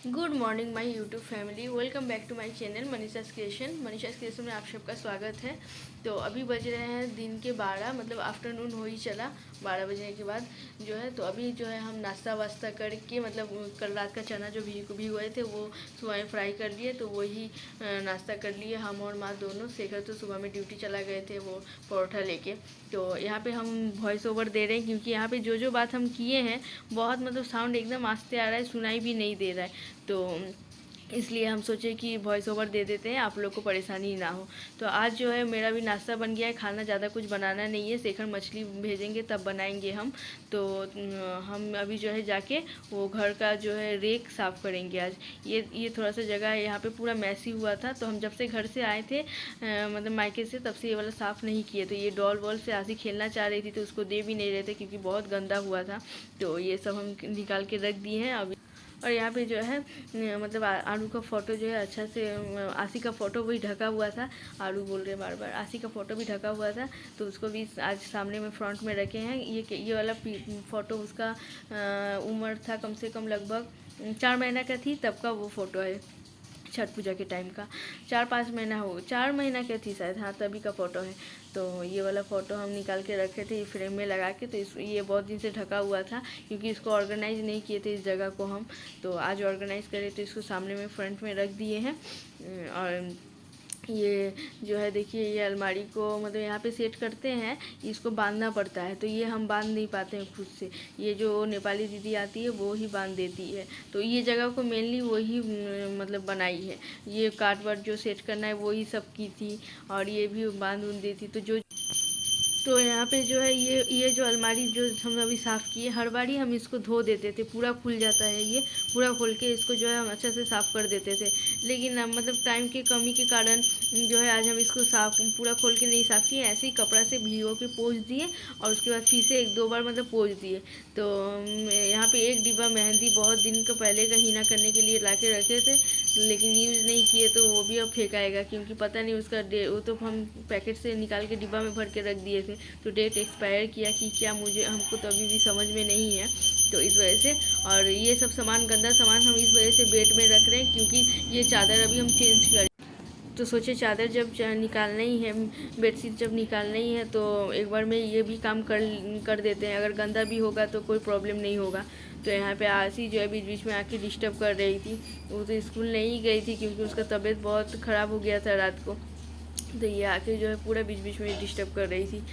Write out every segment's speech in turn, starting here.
Good morning my YouTube family, welcome back to my channel Manisha's creation. Manisha's creation में आप सबका स्वागत है। तो अभी बज रहे हैं दिन के 12, मतलब आफ्टरनून हो ही चला 12 बजने के बाद जो है। तो अभी जो है हम नाश्ता वास्ता करके, मतलब कल रात का चना जो भी हुए थे वो सुबह में फ्राई कर लिए, तो वही नाश्ता कर लिए हम और माँ दोनों। शेखर तो सुबह में ड्यूटी चला गए थे वो परोठा लेके। तो यहाँ पे हम वॉइस ओवर दे रहे हैं क्योंकि यहाँ पे जो बात हम किए हैं बहुत, मतलब साउंड एकदम आस्ते आ रहा है, सुनाई भी नहीं दे रहा है। तो इसलिए हम सोचे कि वॉइस ओवर दे देते हैं, आप लोग को परेशानी ना हो। तो आज जो है मेरा भी नाश्ता बन गया है। खाना ज़्यादा कुछ बनाना नहीं है, शेखर मछली भेजेंगे तब बनाएंगे हम। तो हम अभी जो है जाके वो घर का जो है रेक साफ़ करेंगे आज। ये थोड़ा सा जगह है यहाँ पे पूरा मैसी हुआ था, तो हम जब से घर से आए थे मतलब मायके से, तब से ये वाला साफ़ नहीं किए। तो ये डॉल वॉल से आसी खेलना चाह रही थी तो उसको दे भी नहीं रहे थे क्योंकि बहुत गंदा हुआ था। तो ये सब हम निकाल के रख दिए हैं अभी। और यहाँ पे जो है मतलब आलू का फ़ोटो जो है अच्छा से, आशी का फ़ोटो वही ढका हुआ था। आलू बोल रहे बार बार, आशी का फ़ोटो भी ढका हुआ था, तो उसको भी आज सामने में फ्रंट में रखे हैं। ये वाला फ़ोटो उसका उम्र था कम से कम लगभग 4 महीना का थी तब का वो फ़ोटो है, छठ पूजा के टाइम का। 4 महीना के थी शायद, हाँ तभी का फ़ोटो है। तो ये वाला फ़ोटो हम निकाल के रखे थे फ्रेम में लगा के। तो ये बहुत दिन से ढका हुआ था क्योंकि इसको ऑर्गेनाइज नहीं किए थे इस जगह को हम। तो आज ऑर्गेनाइज करे तो इसको सामने में फ्रंट में रख दिए हैं। और ये जो है देखिए, ये अलमारी को मतलब यहाँ पे सेट करते हैं, इसको बांधना पड़ता है। तो ये हम बांध नहीं पाते हैं खुद से, ये जो नेपाली दीदी आती है वो ही बांध देती है। तो ये जगह को मेनली वही मतलब बनाई है। ये कार्ड वार्ड जो सेट करना है वही सब की थी, और ये भी बांध उन देती। तो यहाँ पे जो है ये जो अलमारी जो हम अभी साफ़ किए, हर बारी हम इसको धो देते थे, पूरा खुल जाता है ये। पूरा खोल के इसको जो है हम अच्छे से साफ़ कर देते थे। लेकिन अब मतलब टाइम की कमी के कारण जो है आज हम इसको पूरा खोल के नहीं साफ़ किए, ऐसे ही कपड़ा से भिगो के पोंछ दिए और उसके बाद फिर से 1-2 बार मतलब पोंछ दिए। तो यहाँ पे एक डिब्बा मेहंदी बहुत दिन का पहले का हीना करने के लिए ला के रखे थे, लेकिन यूज़ नहीं किए, तो वो भी अब फेंकाएगा क्योंकि पता नहीं उसका वो तो हम पैकेट से निकाल के डिब्बा में भर के रख दिए थे, तो डेट एक्सपायर किया कि क्या मुझे हमको तो अभी भी समझ में नहीं है। तो इस वजह से, और ये सब सामान, गंदा सामान हम इस वजह से बेड में रख रहे हैं क्योंकि ये चादर अभी हम चेंज कर, तो सोचे चादर जब निकालना ही है, बेडशीट जब निकालना ही है, तो एक बार में ये भी काम कर देते हैं। अगर गंदा भी होगा तो कोई प्रॉब्लम नहीं होगा। तो यहाँ पे आशी जो है बीच बीच में आके डिस्टर्ब कर रही थी। वो तो स्कूल नहीं गई थी क्योंकि उसका तबीयत बहुत ख़राब हो गया था रात को। तो ये आके जो है पूरा बीच बीच में डिस्टर्ब कर रही थी।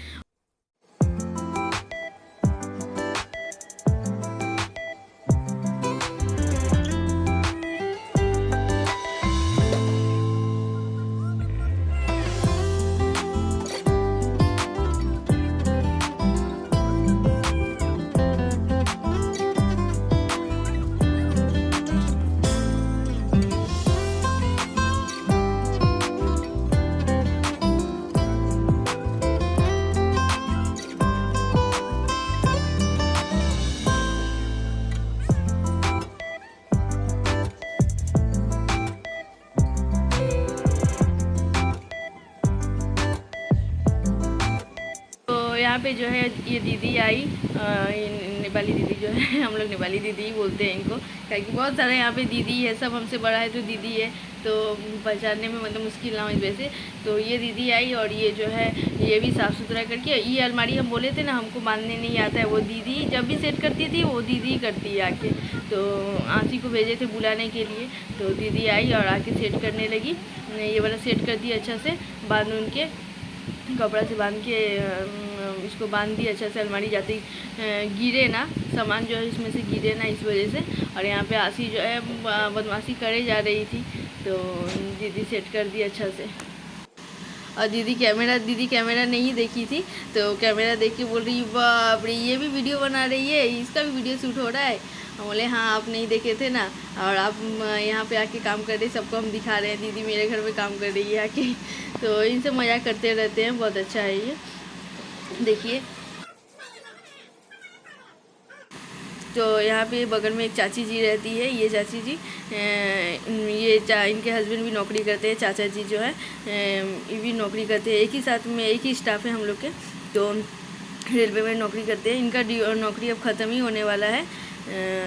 यहाँ पे जो है ये दीदी आई, ये नेपाली दीदी जो है, हम लोग नेपाली दीदी ही बोलते हैं इनको, क्योंकि बहुत सारे यहाँ पे दीदी है, सब हमसे बड़ा है तो दीदी है, तो पहचानने में मतलब मुश्किल ना हो इस वजह से। तो ये दीदी आई और ये जो है ये भी साफ़ सुथरा करके, ये अलमारी हम बोले थे ना हमको बांधने नहीं आता है, वो दीदी जब भी सेट करती थी वो दीदी ही करती है आके। तो आंसी को भेजे थे बुलाने के लिए, तो दीदी आई और आके सेट करने लगी। ये वाला सेट कर दिया अच्छा से, बांध उनके कपड़ा से बांध के इसको बांध दिया अच्छा से, अलमारी जाते ही गिरे ना सामान जो है इसमें से, गिरे ना इस वजह से। और यहाँ पे आशी जो है बदमाशी करे जा रही थी, तो दीदी सेट कर दी अच्छा से। और दीदी कैमरा नहीं देखी थी, तो कैमरा देख के बोल रही बाप रे ये भी वीडियो बना रही है, इसका भी वीडियो शूट हो रहा है। हम बोले हाँ आप नहीं देखे थे ना, और आप यहाँ पे आके काम कर रहे, सबको हम दिखा रहे हैं दीदी मेरे घर में काम कर रही है आके। तो इनसे मज़ाक करते रहते हैं, बहुत अच्छा है ये, देखिए। तो यहाँ पे बगल में एक चाची जी रहती है, ये चाची जी इनके हस्बैंड भी नौकरी करते हैं, चाचा जी जो है ये भी नौकरी करते हैं, एक ही साथ में एक ही स्टाफ है हम लोग के। तो रेलवे में नौकरी करते हैं, इनका नौकरी अब ख़त्म ही होने वाला है,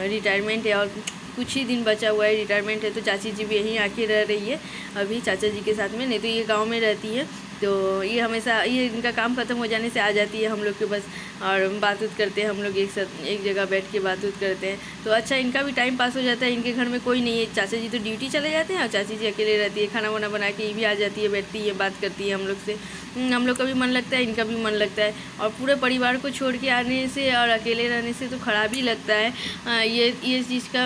रिटायरमेंट है। और कुछ ही दिन बचा हुआ है, रिटायरमेंट है, तो चाची जी भी यहीं आके रह रही है अभी चाचा जी के साथ में। नहीं तो ये गांव में रहती है, तो ये हमेशा ये इनका काम ख़त्म हो जाने से आ जाती है हम लोग के पास, और बात उत करते हैं हम लोग एक साथ, एक जगह बैठ के बात उत करते हैं। तो अच्छा इनका भी टाइम पास हो जाता है। इनके घर में कोई नहीं है, चाचा जी तो ड्यूटी चले जाते हैं और चाची जी अकेले रहती है, खाना वाना बना के ये भी आ जाती है, बैठती है, बात करती है हम लोग से। हम लोग का भी मन लगता है, इनका भी मन लगता है। और पूरे परिवार को छोड़ के आने से और अकेले रहने से तो ख़राब ही लगता है। ये चीज़ का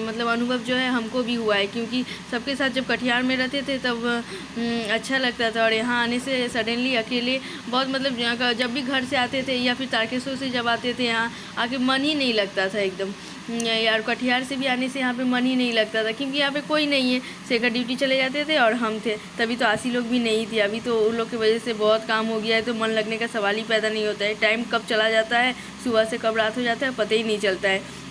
मतलब अनुभव जो है हमको भी हुआ है, क्योंकि सबके साथ जब कटिहार में रहते थे तब अच्छा लगता था, और यहाँ आने से सडनली अकेले बहुत मतलब जब भी घर से आते थे या फिर तारकेश्वर से जब आते थे यहाँ आके मन ही नहीं लगता था एकदम। यार कटिहार से भी आने से यहाँ पे मन ही नहीं लगता था, क्योंकि यहाँ पे कोई नहीं है। शेखर ड्यूटी चले जाते थे और हम थे, तभी तो आसी लोग भी नहीं थी। अभी तो उन लोग की वजह से बहुत काम हो गया है, तो मन लगने का सवाल ही पैदा नहीं होता है। टाइम कब चला जाता है, सुबह से कब रात हो जाता है पता ही नहीं चलता है।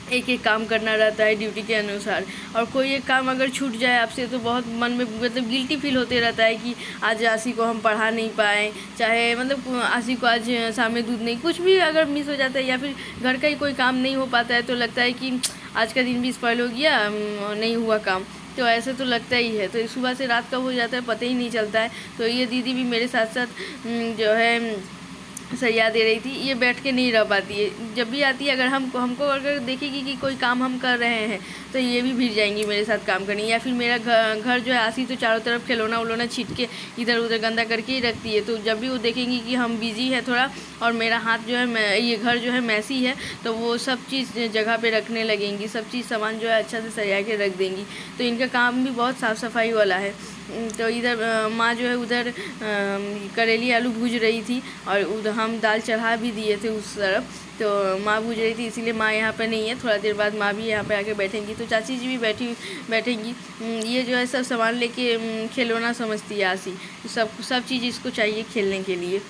एक एक काम करना रहता है ड्यूटी के अनुसार, और कोई एक काम अगर छूट जाए आपसे तो बहुत मन में मतलब गिल्टी फील होते रहता है कि आज आसी को हम पढ़ा नहीं पाए, चाहे मतलब आसी को आज शाम में दूध नहीं, कुछ भी अगर मिस हो जाता है या फिर घर का ही कोई काम नहीं हो पाता है तो लगता है कि आज का दिन भी स्पॉइल हो गया, नहीं हुआ काम, तो ऐसे तो लगता ही है। तो सुबह से रात कब हो जाता है पता ही नहीं चलता है। तो ये दीदी भी मेरे साथ साथ जो है सरिया दे रही थी, ये बैठ के नहीं रह पाती है। जब भी आती है अगर हमको अगर देखेगी कि कोई काम हम कर रहे हैं तो ये भी भिड़ जाएंगी मेरे साथ काम करने। या फिर मेरा घर जो है आसी तो चारों तरफ खिलौना उलौना छीट के इधर उधर गंदा करके ही रखती है, तो जब भी वो देखेंगी कि हम बिजी है थोड़ा और मेरा हाथ जो है ये घर जो है मैसी है, तो वो सब चीज़ जगह पे रखने लगेंगी, सब चीज़ सामान जो है अच्छा से सरिया के रख देंगी। तो इनका काम भी बहुत साफ़ सफाई वाला है। तो इधर माँ जो है उधर करेली आलू भूज रही थी, और उधर हम दाल चढ़ा भी दिए थे उस तरफ, तो माँ भूज रही थी, इसीलिए माँ यहाँ पे नहीं है। थोड़ा देर बाद माँ भी यहाँ पे आके बैठेंगी, तो चाची जी भी बैठेंगी। ये जो है सब सामान लेके खिलौना समझती है आसी, सब चीज़ इसको चाहिए खेलने के लिए।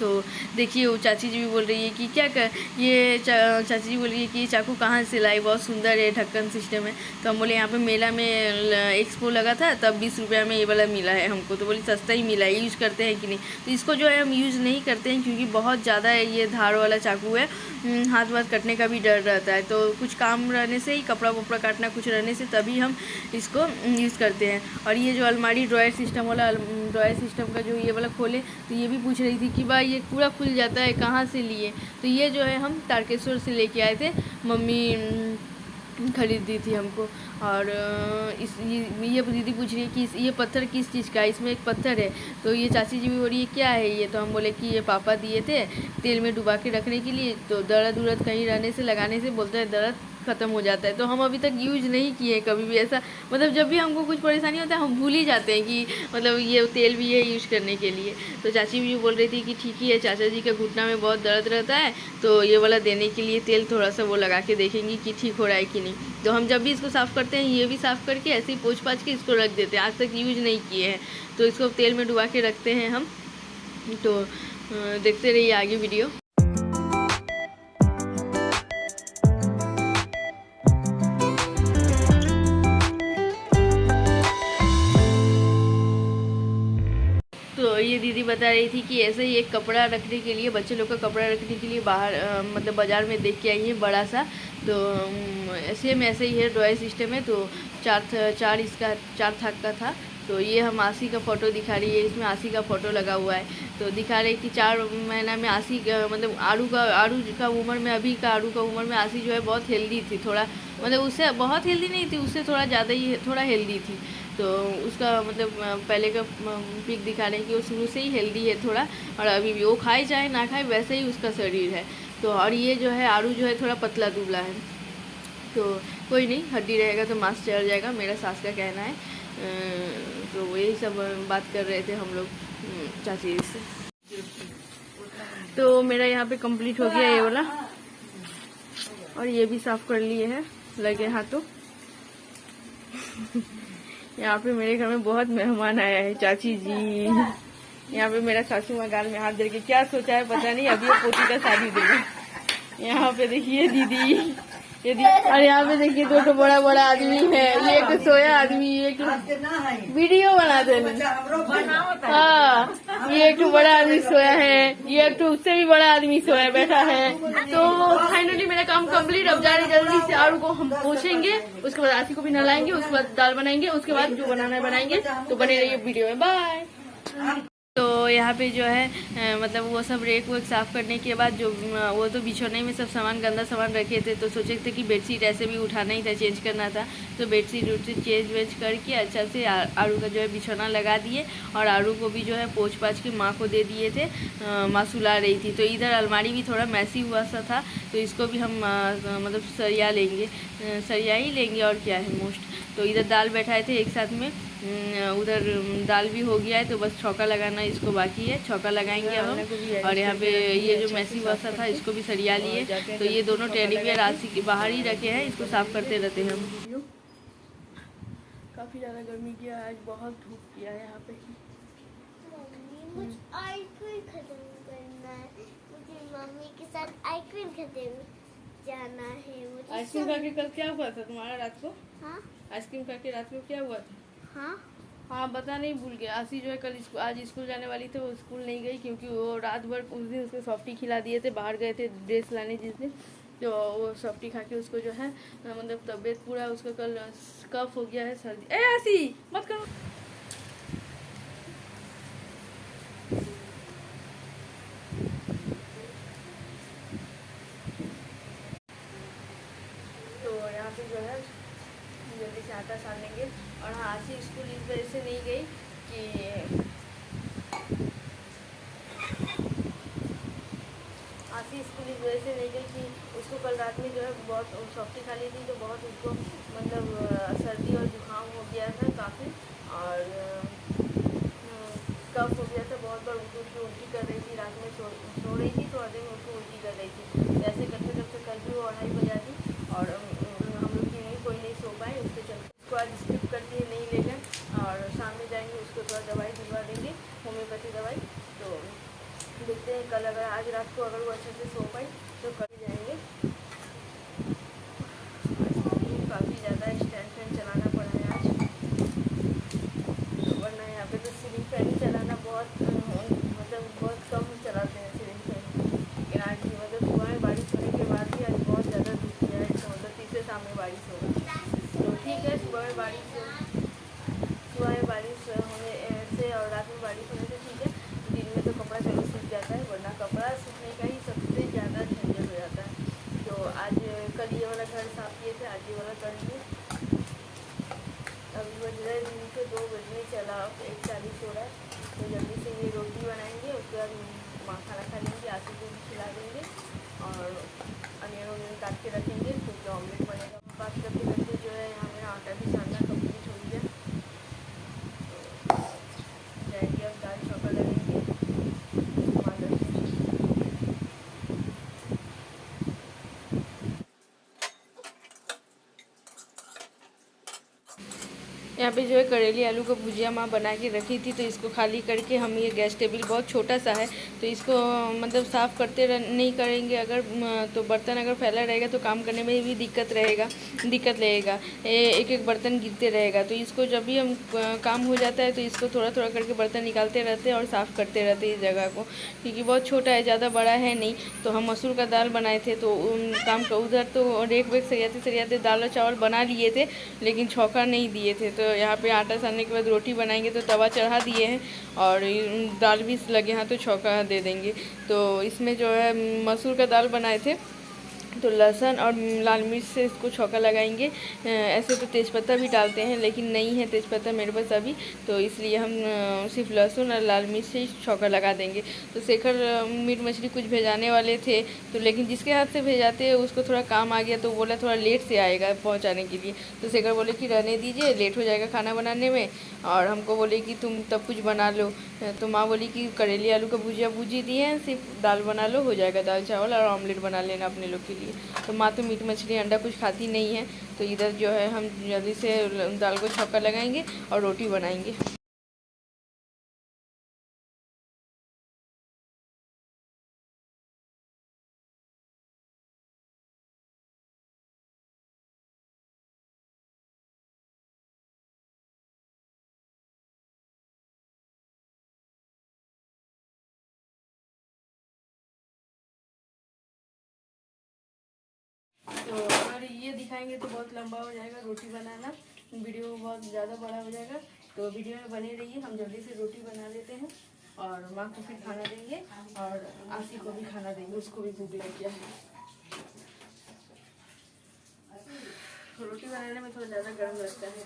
तो देखिए वो चाची जी भी बोल रही है कि क्या कर ये चाची जी बोल रही है कि ये चाकू कहाँ से लाई, बहुत सुंदर है, ढक्कन सिस्टम है। तो हम बोले यहाँ पे मेला में एक्सपो लगा था तब 20 रुपये में ये वाला मिला है हमको, तो बोली सस्ता ही मिला है, यूज़ करते हैं कि नहीं। तो इसको जो है हम यूज़ नहीं करते हैं, क्योंकि बहुत ज़्यादा ये धार वाला चाकू है, हाथ वाथ कटने का भी डर रहता है। तो कुछ काम रहने से ही, कपड़ा वपड़ा काटना कुछ रहने से तभी हम इसको यूज़ करते हैं। और ये जो अलमारी ड्रॉयर सिस्टम वाला ड्रॉयर सिस्टम का जो ये वाला खोले, तो ये भी पूछ रही थी कि भाई ये पूरा खुल जाता है, कहाँ से लिए। तो ये जो है हम तारकेश्वर से लेके आए थे, मम्मी खरीद दी थी हमको। और ये दीदी पूछ रही है कि ये पत्थर किस चीज़ का है, इसमें एक पत्थर है। तो ये चाची जी भी बोल रही है क्या है ये, तो हम बोले कि ये पापा दिए थे तेल में डुबा के रखने के लिए, तो दर्द उर्द कहीं रहने से लगाने से बोलते हैं दर्द ख़त्म हो जाता है। तो हम अभी तक यूज़ नहीं किए कभी भी ऐसा, मतलब जब भी हमको कुछ परेशानी होता है हम भूल ही जाते हैं कि मतलब ये तेल भी है यूज़ करने के लिए। तो चाची भी बोल रही थी कि ठीक ही है, चाचा जी के घुटना में बहुत दर्द रहता है, तो ये वाला देने के लिए तेल थोड़ा सा वो लगा के देखेंगी कि ठीक हो रहा है कि नहीं। तो हम जब भी इसको साफ़ करते हैं ये भी साफ़ करके ऐसे ही पोंछ पाछ के इसको रख देते हैं, आज तक यूज़ नहीं किए हैं। तो इसको तेल में डुबा के रखते हैं हम। तो देखते रहिए आगे वीडियो। तो ये दीदी बता रही थी कि ऐसे ही एक कपड़ा रखने के लिए, बच्चे लोग का कपड़ा रखने के लिए बाहर मतलब बाज़ार में देख के आई है बड़ा सा। तो सेम ऐसे ही है, ड्रॉयर सिस्टम है। तो चार थाक का था। तो ये हम आसी का फ़ोटो दिखा रही है, इसमें आसी का फ़ोटो लगा हुआ है। तो दिखा रही कि 4 महीना में आसी मतलब आरू का उम्र में, अभी का आरू का उम्र में आसी जो है बहुत हेल्दी थी, थोड़ा मतलब उससे बहुत हेल्दी नहीं थी, उससे थोड़ा ज़्यादा ही थोड़ा हेल्दी थी। तो उसका मतलब पहले का पिक दिखा रहे हैं कि वो शुरू से ही हेल्दी है थोड़ा, और अभी भी वो खाए चाहे ना खाए वैसे ही उसका शरीर है। तो और ये जो है आरू जो है थोड़ा पतला दुबला है। तो कोई नहीं, हड्डी रहेगा तो मांस चढ़ जाएगा, मेरा सास का कहना है। तो यही सब बात कर रहे थे हम लोग चाची से। तो मेरा यहाँ पे कंप्लीट हो गया ये वाला, और ये भी साफ कर लिए हैं लगे हाथों। यहाँ पे मेरे घर में बहुत मेहमान आया है, चाची जी। यहाँ पे मेरा सासू माँ गाल में हाथ दे के क्या सोचा है पता नहीं, अभी ये पोती का शादी देगा। यहाँ पे देखिए दीदी, और यहाँ पे देखिए दो बड़ा बड़ा आदमी है, ये एक सोया आदमी, ये वीडियो बनाते हैं। हाँ, ये एक बड़ा आदमी सोया है, ये एक उससे भी बड़ा आदमी सोया बैठा है। तो फाइनली मेरा काम कंप्लीट। अब जा रहे जल्दी से आरू को हम पोछेंगे, उसके बाद आशी को भी नहलाएंगे, उसके बाद दाल बनाएंगे, उसके बाद जो बनाना है बनाएंगे। तो बने रहिए वीडियो में, बाय। तो यहाँ पे जो है मतलब वो सब रेक वेक साफ़ करने के बाद जो वो तो बिछौने में सब सामान गंदा सामान रखे थे, तो सोचे थे कि बेडशीट ऐसे भी उठाना ही था, चेंज करना था। तो बेडशीट उठशीट चेंज वेंज करके अच्छा से आरू का जो है बिछौना लगा दिए, और आरू को भी जो है पोंछ पाछ के माँ को दे दिए थे। माँ सुला रही थी। तो इधर अलमारी भी थोड़ा मैसी हुआ सा था, तो इसको भी हम मतलब सरिया लेंगे, सरिया ही लेंगे और क्या है मोस्ट। तो इधर दाल बैठाए थे एक साथ में, उधर दाल भी हो गया है, तो बस छौका लगाना इसको बाकी है, छौका लगाएंगे अब हम। और यहाँ पे ये जो मैसी वसा था इसको भी सरिया लिए। तो ये दोनों टेडी बियर आशी के बाहर ही रखे हैं, इसको साफ करते रहते हैं हम। काफ़ी ज़्यादा गर्मी किया है आज, बहुत धूप किया है यहाँ पे। मुझे आइसक्रीम खत्म करना है, मुझे मम्मी के साथ आइसक्रीम खत्म जाना है। मुझे आइसक्रीम खा के कल क्या हुआ था तुम्हारा रात को? हाँ, आइसक्रीम खा के रात को क्या हुआ था? हाँ बता नहीं, भूल गया। आशी जो है कल आज स्कूल जाने वाली थी, वो स्कूल नहीं गई क्योंकि वो रात भर उस दिन उसको सॉफ्टी खिला दिए थे, बाहर गए थे ड्रेस लाने जिस दिन। तो वो सॉफ्टी खा के उसको जो है मतलब तबीयत पूरा उसका कल कफ हो गया है, सर्दी। ए आशी मत करो। तो यहाँ पे जो है जल्दी से आटा सान लेंगे। और हाँ, आशी स्कूल इस वजह से नहीं गई कि आशी स्कूल इस वजह से नहीं गई कि उसको कल रात में जो है बहुत सॉफ्टी खा ली थी, तो बहुत उसको मतलब सर्दी और जुकाम हो गया था काफ़ी, और कफ हो गया था बहुत बार। उल्टी कर रही थी, रात में सो रही थी तो आधे में उसको उल्टी कर रही थी। तो ऐसे करते करते कल भी वो 2:30 बजा थी, और हम लोग की कोई नहीं सो पाए। उसके चलते उसको आज स्किप कर दिए, नहीं ले गए, और शाम में जाएंगे उसको थोड़ा दवाई दिलवा देंगे, होम्योपैथी दवाई। तो देखते हैं कल अगर आज रात को अगर वो अच्छे से सो पाई तो कल जाएंगे। काफ़ी ज़्यादा स्टैंड फैन चलाना पड़ा है आज, वरना यहाँ पे तो सीलिंग फैन ही चलाना बहुत मतलब बहुत कम चलाते हैं सीलिंग फैन। लेकिन आज मतलब सुबह में बारिश होने के बाद भी आज बहुत ज़्यादा धूप किया है, इसका मतलब तीसरे शाम में बारिश होगा। तो ठीक है, सुबह में बारिश होने से और रात में बारिश होने से ठीक है। दिन में तो कपड़ा चलो सूख जाता है, वरना कपड़ा सूखने का ही सबसे ज़्यादा झंझट हो जाता है। तो आज कल ये वाला घर साफ किए थे, आज ये वाला कर लिए। अभी बज रहा है दिन के 2 बजने चला, 1:40 हो रहा है। तो जल्दी से ये रोटी बनाएंगे, उसके बाद माँ खाना खा लेंगे, आशी को भी खिला देंगे, और अनियन काट के रखेंगे, क्योंकि ऑमलेट बनेगा। बात करते करते जो है यहाँ मेरा आटा भी सानना कम्प्लीट हो गया। जाएंगे अब दाल चौका लगेंगे। यहाँ पे जो है करेली आलू का भुजिया माँ बना के रखी थी, तो इसको खाली करके हम, ये गैस टेबल बहुत छोटा सा है, तो इसको मतलब साफ़ करते नहीं करेंगे अगर तो बर्तन अगर फैला रहेगा तो काम करने में भी दिक्कत लगेगा, एक एक बर्तन गिरते रहेगा। तो इसको जब भी हम काम हो जाता है तो इसको थोड़ा थोड़ा करके बर्तन निकालते रहते हैं और साफ़ करते रहते हैं इस जगह को, क्योंकि बहुत छोटा है, ज़्यादा बड़ा है नहीं। तो हम मसूर का दाल बनाए थे, तो काम का उधर तो रेक वेक सरियाते दाल और चावल बना लिए थे, लेकिन छौका नहीं दिए थे। तो यहाँ पे आटा सानने के बाद रोटी बनाएंगे, तो तवा चढ़ा दिए हैं, और दाल भी लगे हैं तो छौका दे देंगे। तो इसमें जो है मसूर का दाल बनाए थे, तो लहसुन और लाल मिर्च से इसको छौका लगाएंगे। ऐसे तो तेज़पत्ता भी डालते हैं, लेकिन नहीं है तेज़पत्ता मेरे पास अभी, तो इसलिए हम सिर्फ लहसुन और लाल मिर्च से ही छौका लगा देंगे। तो शेखर मीट मछली कुछ भेजाने वाले थे, तो लेकिन जिसके हाथ से भेजाते हैं उसको थोड़ा काम आ गया, तो बोला थोड़ा लेट से आएगा पहुँचाने के लिए। तो शेखर बोले कि रहने दीजिए, लेट हो जाएगा खाना बनाने में, और हमको बोले कि तुम तब कुछ बना लो। तो माँ बोली कि करेली आलू का भुजिया भुजी दिए हैं, सिर्फ दाल बना लो, हो जाएगा, दाल चावल और ऑमलेट बना लेना अपने लोग के लिए। तो माँ तो मीट मछली अंडा कुछ खाती नहीं है, तो इधर जो है हम जल्दी से दाल को छौका लगाएंगे और रोटी बनाएंगे। ये दिखाएंगे तो बहुत लंबा हो जाएगा रोटी बनाना, वीडियो बहुत ज़्यादा बड़ा हो जाएगा। तो वीडियो में बने रहिए, हम जल्दी से रोटी बना लेते हैं और माँ को फिर खाना देंगे और आशी को भी खाना देंगे, उसको भी भूख लग गया है। रोटी बनाने में थोड़ा ज़्यादा गर्म लगता है।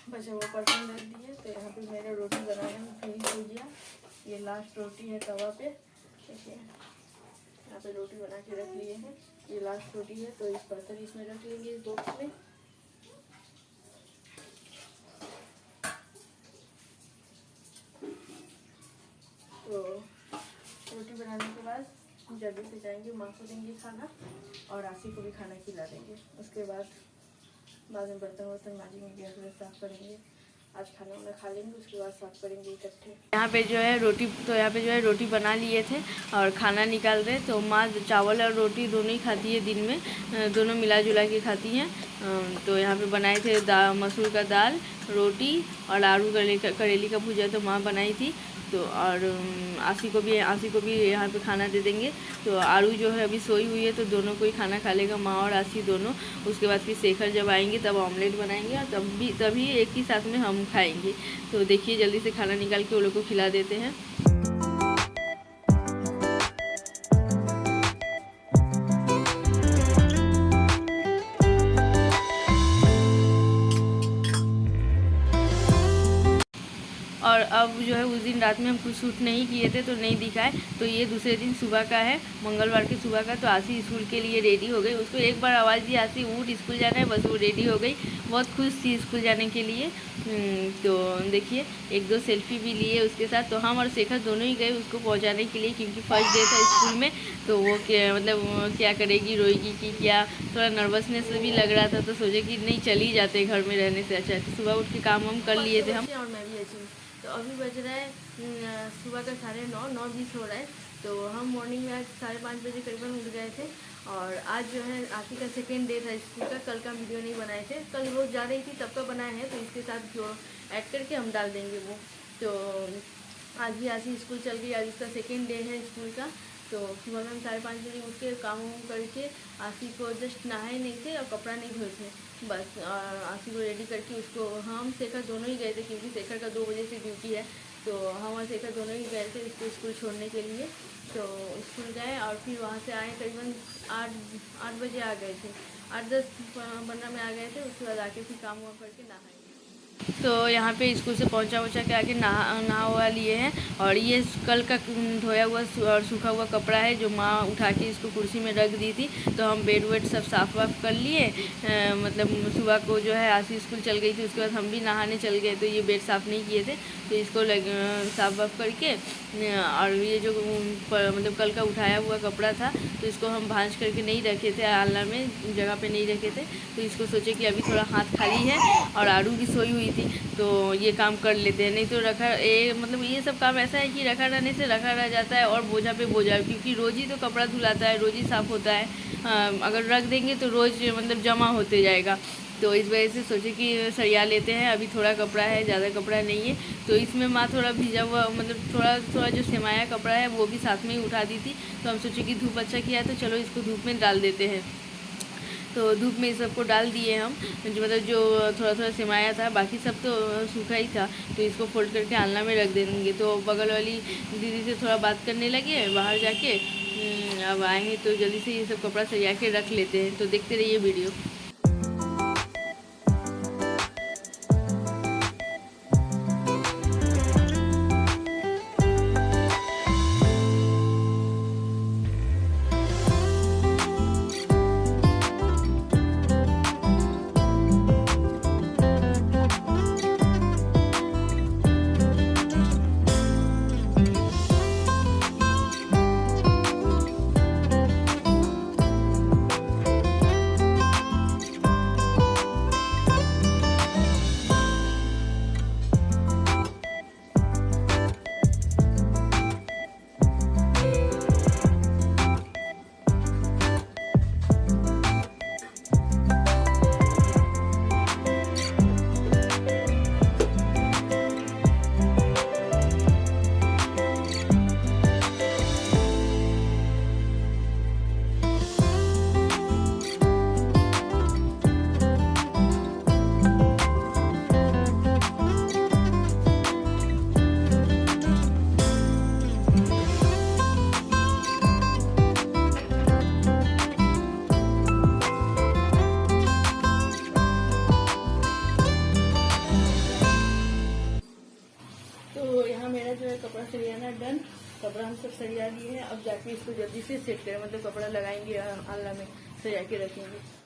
बचा हुआ बर्तन रख दिए, तो यहाँ पे मेरा रोटी बनाने में फिनिश हो गया। ये लास्ट रोटी है तवा पे, देखिए यहाँ पे रोटी बना के रख लिए हैं। ये लास्ट रोटी है, तो इस बर्तन इसमें रख लेंगे, इस बॉक्स में। तो रोटी बनाने के बाद जल्दी से जाएंगे, माँ को देंगे खाना और आशी को भी खाना खिला देंगे। उसके बाद में बर्तन माजेंगे, गैस वैस साफ करेंगे। आज खाना वाना खा लेंगे, उसके बाद साफ करेंगे इकट्ठे। यहाँ पे जो है रोटी बना लिए थे और खाना निकाल रहे। तो माँ चावल और रोटी दोनों ही खाती है दिन में, दोनों मिला जुला के खाती हैं। तो यहाँ पे बनाए थे मसूर का दाल, रोटी और आलू करेली का भुजिया तो माँ बनाई थी। तो और आशी को भी यहाँ पे खाना दे देंगे। तो आरू जो है अभी सोई हुई है, तो दोनों को ही खाना खा लेगा, माँ और आशी दोनों। उसके बाद फिर शेखर जब आएंगे तब ऑमलेट बनाएंगे और तभी एक ही साथ में हम खाएंगे। तो देखिए जल्दी से खाना निकाल के वो लोग को खिला देते हैं। और अब जो है उस दिन रात में हम कुछ शूट नहीं किए थे तो नहीं दिखाए। तो ये दूसरे दिन सुबह का है, मंगलवार के सुबह का। तो आशी स्कूल के लिए रेडी हो गई, उसको एक बार आवाज़ दी आशी उठ स्कूल जाना है, बस वो रेडी हो गई, बहुत खुश थी स्कूल जाने के लिए। तो देखिए एक दो सेल्फी भी लिए उसके साथ। तो हम और शेखर दोनों ही गए उसको पहुँचाने के लिए, क्योंकि फर्स्ट डे था स्कूल में। तो वो क्या करेगी, रोएगी कि क्या, थोड़ा नर्वसनेस भी लग रहा था। तो सोचे कि नहीं चल ही जाते घर में रहने से अच्छा। तो सुबह उठ के काम हम कर लिए थे हम, और मैं भी अच्छी। तो अभी बज रहा है सुबह का 9:20 हो रहा है। तो हम मॉर्निंग में आज 5:30 बजे करीबन उठ गए थे। और आज जो है आशी का सेकेंड डे था स्कूल का। कल का वीडियो नहीं बनाए थे, कल रोज़ जा रही थी तब का बनाया है। तो इसके साथ जो ऐड करके हम डाल देंगे वो। तो आज भी आशी स्कूल चल गई, आज उसका सेकेंड डे है स्कूल का। तो सुबह में हम 5:30 बजे उठ के काम करके आशी को जस्ट नहाए नहीं थे और कपड़ा नहीं धोए थे, बस आशी को रेडी करके उसको हम शेखर दोनों ही गए थे, क्योंकि शेखर का 2 बजे से ड्यूटी है। तो हम और शेखर दोनों ही गए थे इसको स्कूल छोड़ने के लिए। तो स्कूल गए और फिर वहाँ से आए, करीबन 8 बजे आ गए थे, 8-10-15 में आ गए थे। उसके बाद आके फिर काम वाम करके नहाए। तो यहाँ पे स्कूल से पहुँचा के आके नहा हुआ लिए हैं। और ये कल का धोया हुआ और सूखा हुआ कपड़ा है जो माँ उठा के इसको कुर्सी में रख दी थी। तो हम बेड वेड सब साफ़ वाफ कर लिए। मतलब सुबह को जो है आशी स्कूल चल गई थी, उसके बाद हम भी नहाने चल गए। तो ये बेड साफ़ नहीं किए थे, तो इसको साफ़ वाफ करके और ये जो मतलब कल का उठाया हुआ कपड़ा था, तो इसको हम भांज करके नहीं रखे थे, आलना में जगह पे नहीं रखे थे। तो इसको सोचे कि अभी थोड़ा हाथ खाली है और आरू भी सोई हुई थी, तो ये काम कर लेते हैं। नहीं तो मतलब ये सब काम ऐसा है कि रखा रहने से रखा रह जाता है और बोझा पे बोझा, क्योंकि रोज़ ही तो कपड़ा धुलाता है, रोज़ ही साफ़ होता है। अगर रख देंगे तो रोज़ मतलब जमा होते जाएगा। तो इस वजह से सोचे कि सरिया लेते हैं। अभी थोड़ा कपड़ा है, ज़्यादा कपड़ा नहीं है। तो इसमें माँ थोड़ा भिजा हुआ मतलब थोड़ा जो सेमाया कपड़ा है वो भी साथ में ही उठा दी थी। तो हम सोचे कि धूप अच्छा किया तो चलो इसको धूप में डाल देते हैं। तो धूप में सबको डाल दिए हम, जो थोड़ा सेमाया था, बाकी सब तो सूखा ही था। तो इसको फोल्ड करके आलना में रख देंगे। तो बगल वाली दीदी से थोड़ा बात करने लगे बाहर जाके। अब आए हैं तो जल्दी से ये सब कपड़ा सरिया के रख लेते हैं। तो देखते रहिए वीडियो। कपड़ा हम सब सरिया लिए हैं। अब जाके इसको जल्दी से सेट करें, मतलब कपड़ा लगाएंगे, आलना में सरिया के रखेंगे।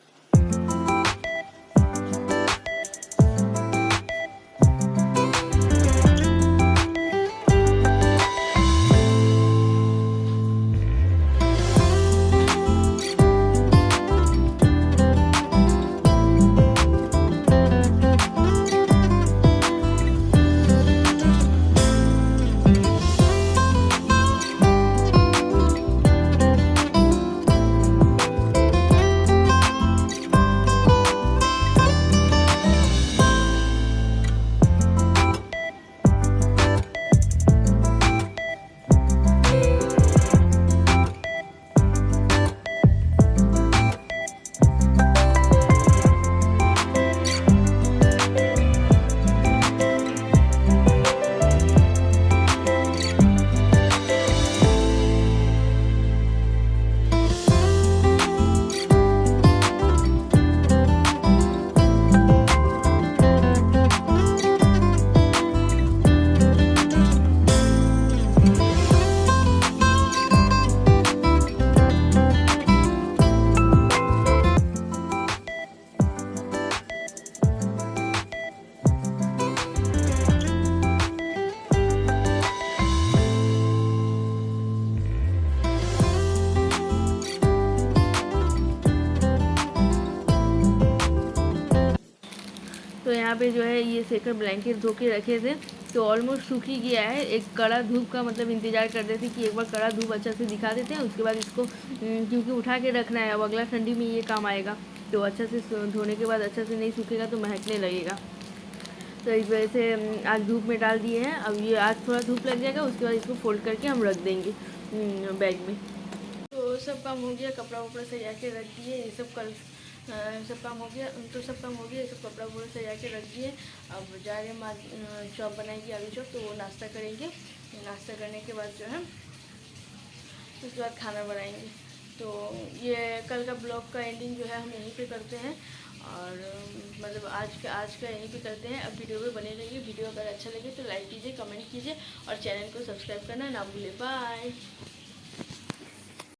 तो यहाँ पे जो है ये सेकर ब्लैंकेट धो के रखे थे, तो ऑलमोस्ट सूख ही गया है। एक कड़ा धूप का मतलब इंतज़ार कर रहे थे कि एक बार कड़ा धूप अच्छा से दिखा देते हैं, उसके बाद इसको क्योंकि उठा के रखना है, अब अगला ठंडी में ये काम आएगा। तो अच्छा से धोने के बाद अच्छा से नहीं सूखेगा तो महकने लगेगा। तो इस वजह से आज धूप में डाल दिए हैं। अब ये आज थोड़ा धूप लग जाएगा, उसके बाद इसको फोल्ड करके हम रख देंगे बैग में। तो सब काम हो गया, कपड़ा वपड़ा सजा के रख दिए, ये सब कल सब काम हो गया। तो सब काम हो गया, ये सब कपड़ा वपड़ा सजा के रख दिए। अब जा रहे हैं चॉप बनाएंगे, आलू चॉप, तो वो नाश्ता करेंगे। नाश्ता करने के बाद जो है उसके बाद खाना बनाएंगे। तो ये कल का ब्लॉग का एंडिंग जो है हम यहीं पे करते हैं, और मतलब आज का यहीं पे करते हैं। अब वीडियो में बने रहिए। वीडियो अगर अच्छा लगे तो लाइक कीजिए, कमेंट कीजिए और चैनल को सब्सक्राइब करना ना भूलें। बाय।